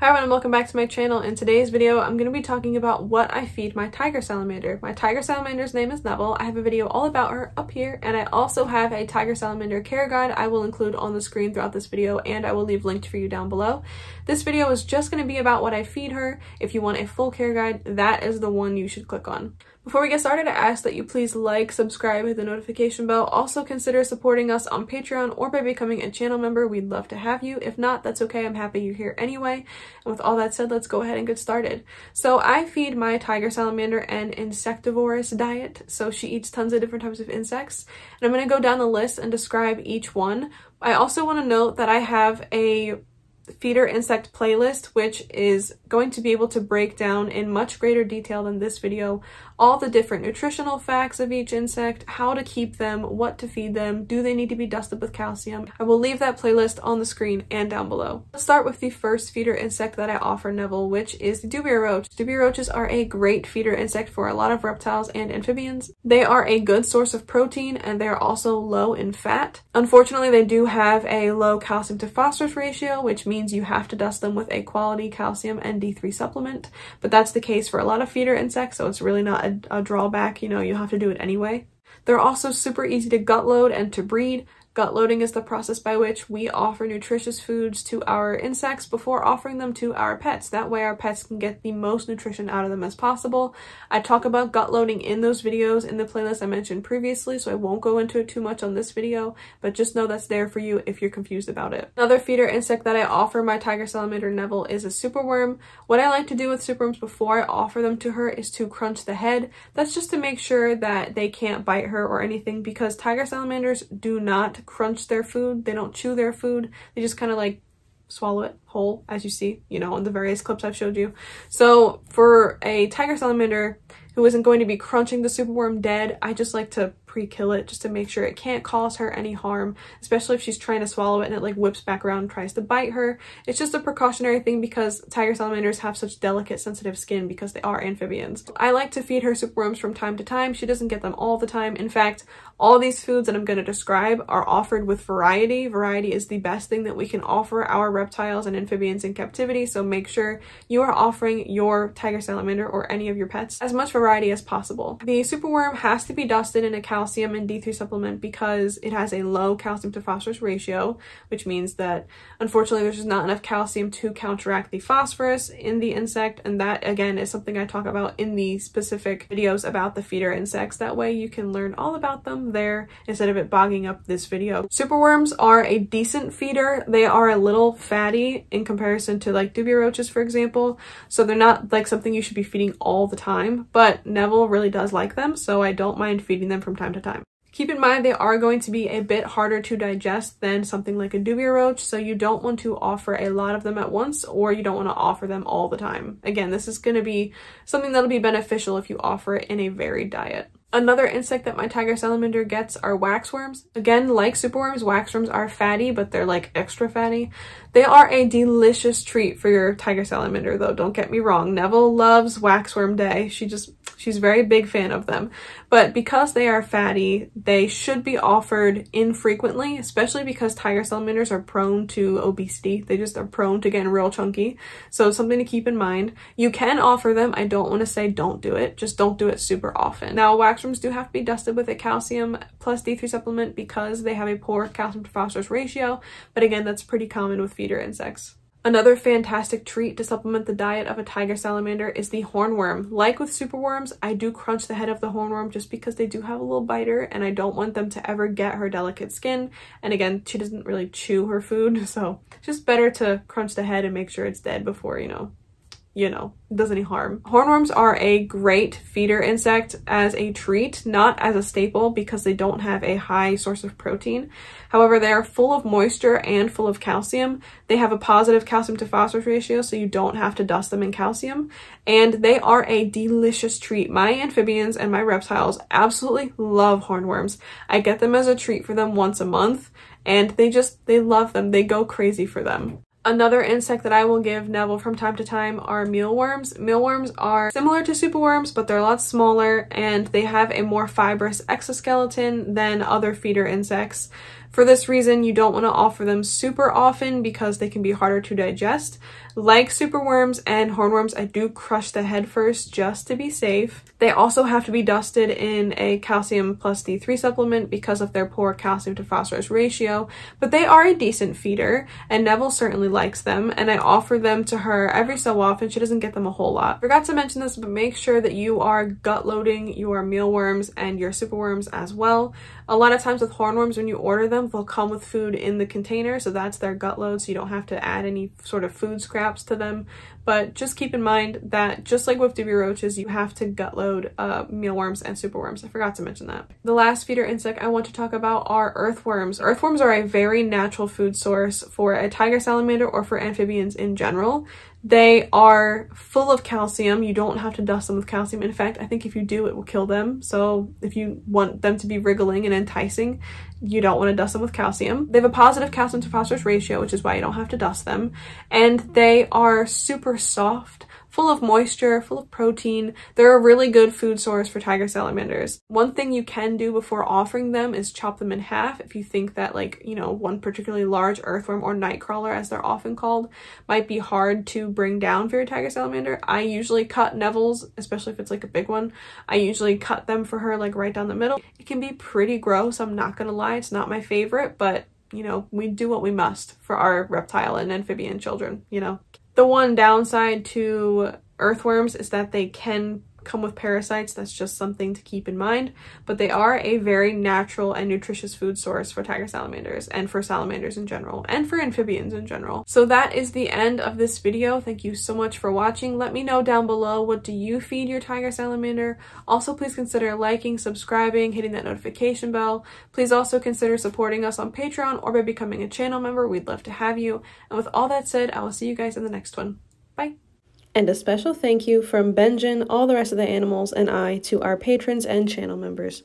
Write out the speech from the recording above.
Hi everyone and welcome back to my channel. In today's video, I'm going to be talking about what I feed my tiger salamander. My tiger salamander's name is Neville. I have a video all about her up here, and I also have a tiger salamander care guide I will include on the screen throughout this video, and I will leave linked for you down below. This video is just going to be about what I feed her. If you want a full care guide, that is the one you should click on. Before we get started, I ask that you please like, subscribe, hit the notification bell. Also consider supporting us on Patreon or by becoming a channel member. We'd love to have you. If not, that's okay. I'm happy you're here anyway. And with all that said, let's go ahead and get started. So I feed my tiger salamander an insectivorous diet. So she eats tons of different types of insects. And I'm going to go down the list and describe each one. I also want to note that I have a feeder insect playlist, which is going to be able to break down in much greater detail than this video all the different nutritional facts of each insect, how to keep them, what to feed them, do they need to be dusted with calcium. I will leave that playlist on the screen and down below. Let's start with the first feeder insect that I offer Neville, which is the Dubia roach. Dubia roaches are a great feeder insect for a lot of reptiles and amphibians. They are a good source of protein and they're also low in fat. Unfortunately, they do have a low calcium to phosphorus ratio, which means you have to dust them with a quality calcium and D3 supplement, but that's the case for a lot of feeder insects, so it's really not a drawback. You know, you have to do it anyway. They're also super easy to gut load and to breed. Gut loading is the process by which we offer nutritious foods to our insects before offering them to our pets. That way our pets can get the most nutrition out of them as possible. I talk about gut loading in those videos in the playlist I mentioned previously, so I won't go into it too much on this video, but just know that's there for you if you're confused about it. Another feeder insect that I offer my tiger salamander Neville is a superworm. What I like to do with superworms before I offer them to her is to crunch the head. That's just to make sure that they can't bite her or anything, because tiger salamanders do not crunch their food. They don't chew their food. They just kind of like swallow it whole, as you see, you know, in the various clips I've showed you. So for a tiger salamander who isn't going to be crunching the superworm dead, I just like to pre-kill it just to make sure it can't cause her any harm, especially if she's trying to swallow it and it like whips back around and tries to bite her. It's just a precautionary thing because tiger salamanders have such delicate, sensitive skin because they are amphibians. I like to feed her superworms from time to time. She doesn't get them all the time. In fact, all these foods that I'm going to describe are offered with variety. Variety is the best thing that we can offer our reptiles and amphibians in captivity, so make sure you are offering your tiger salamander or any of your pets as much variety as possible. The superworm has to be dusted in a calcium and D3 supplement because it has a low calcium to phosphorus ratio, which means that unfortunately there's just not enough calcium to counteract the phosphorus in the insect, and that again is something I talk about in the specific videos about the feeder insects. That way you can learn all about them there instead of it bogging up this video. Superworms are a decent feeder. They are a little fatty in comparison to like Dubia roaches, for example, so they're not like something you should be feeding all the time, but Neville really does like them, so I don't mind feeding them from time to time. Keep in mind they are going to be a bit harder to digest than something like a Dubia roach, so you don't want to offer a lot of them at once, or you don't want to offer them all the time. Again, this is going to be something that'll be beneficial if you offer it in a varied diet. Another insect that my tiger salamander gets are waxworms. Again, like superworms, waxworms are fatty, but they're like extra fatty. They are a delicious treat for your tiger salamander, though. Don't get me wrong. Neville loves waxworm day. She's a very big fan of them. But because they are fatty, they should be offered infrequently, especially because tiger salamanders are prone to obesity. They just are prone to getting real chunky. So it's something to keep in mind. You can offer them. I don't want to say don't do it. Just don't do it super often. Now, waxworms do have to be dusted with a calcium plus D3 supplement because they have a poor calcium to phosphorus ratio. But again, that's pretty common with feeder insects. Another fantastic treat to supplement the diet of a tiger salamander is the hornworm. Like with superworms, I do crunch the head of the hornworm just because they do have a little biter and I don't want them to ever get her delicate skin. And again, she doesn't really chew her food, so it's just better to crunch the head and make sure it's dead before, you know, does any harm. Hornworms are a great feeder insect as a treat, not as a staple because they don't have a high source of protein. However, they are full of moisture and full of calcium. They have a positive calcium to phosphorus ratio, so you don't have to dust them in calcium. And they are a delicious treat. My amphibians and my reptiles absolutely love hornworms. I get them as a treat for them once a month, and they love them. They go crazy for them. Another insect that I will give Neville from time to time are mealworms. Mealworms are similar to superworms, but they're a lot smaller and they have a more fibrous exoskeleton than other feeder insects. For this reason, you don't want to offer them super often because they can be harder to digest. Like superworms and hornworms, I do crush the head first just to be safe. They also have to be dusted in a calcium plus D3 supplement because of their poor calcium to phosphorus ratio, but they are a decent feeder and Neville certainly likes them, and I offer them to her every so often. She doesn't get them a whole lot. Forgot to mention this, but make sure that you are gut loading your mealworms and your superworms as well. A lot of times with hornworms, when you order them, they'll come with food in the container, so that's their gut load, so you don't have to add any sort of food scraps to them. But just keep in mind that just like with Dubia roaches, you have to gut load mealworms and superworms. I forgot to mention that. The last feeder insect I want to talk about are earthworms. Earthworms are a very natural food source for a tiger salamander or for amphibians in general. They are full of calcium. You don't have to dust them with calcium. In fact, I think if you do, it will kill them. So if you want them to be wriggling and enticing, you don't want to dust them with calcium. They have a positive calcium to phosphorus ratio, which is why you don't have to dust them. And they are super soft, full of moisture, full of protein. They're a really good food source for tiger salamanders. One thing you can do before offering them is chop them in half if you think that, like, you know, one particularly large earthworm or nightcrawler, as they're often called, might be hard to bring down for your tiger salamander. I usually cut Neville's, especially if it's like a big one. I usually cut them for her like right down the middle. It can be pretty gross, I'm not gonna lie. It's not my favorite, but you know, we do what we must for our reptile and amphibian children, you know. The one downside to earthworms is that they can come with parasites. That's just something to keep in mind, but they are a very natural and nutritious food source for tiger salamanders and for salamanders in general and for amphibians in general. So that is the end of this video. Thank you so much for watching. Let me know down below, what do you feed your tiger salamander? Also, please consider liking, subscribing, hitting that notification bell. Please also consider supporting us on Patreon or by becoming a channel member. We'd love to have you. And with all that said, I will see you guys in the next one. Bye. And a special thank you from Benjamin, all the rest of the animals, and I to our patrons and channel members.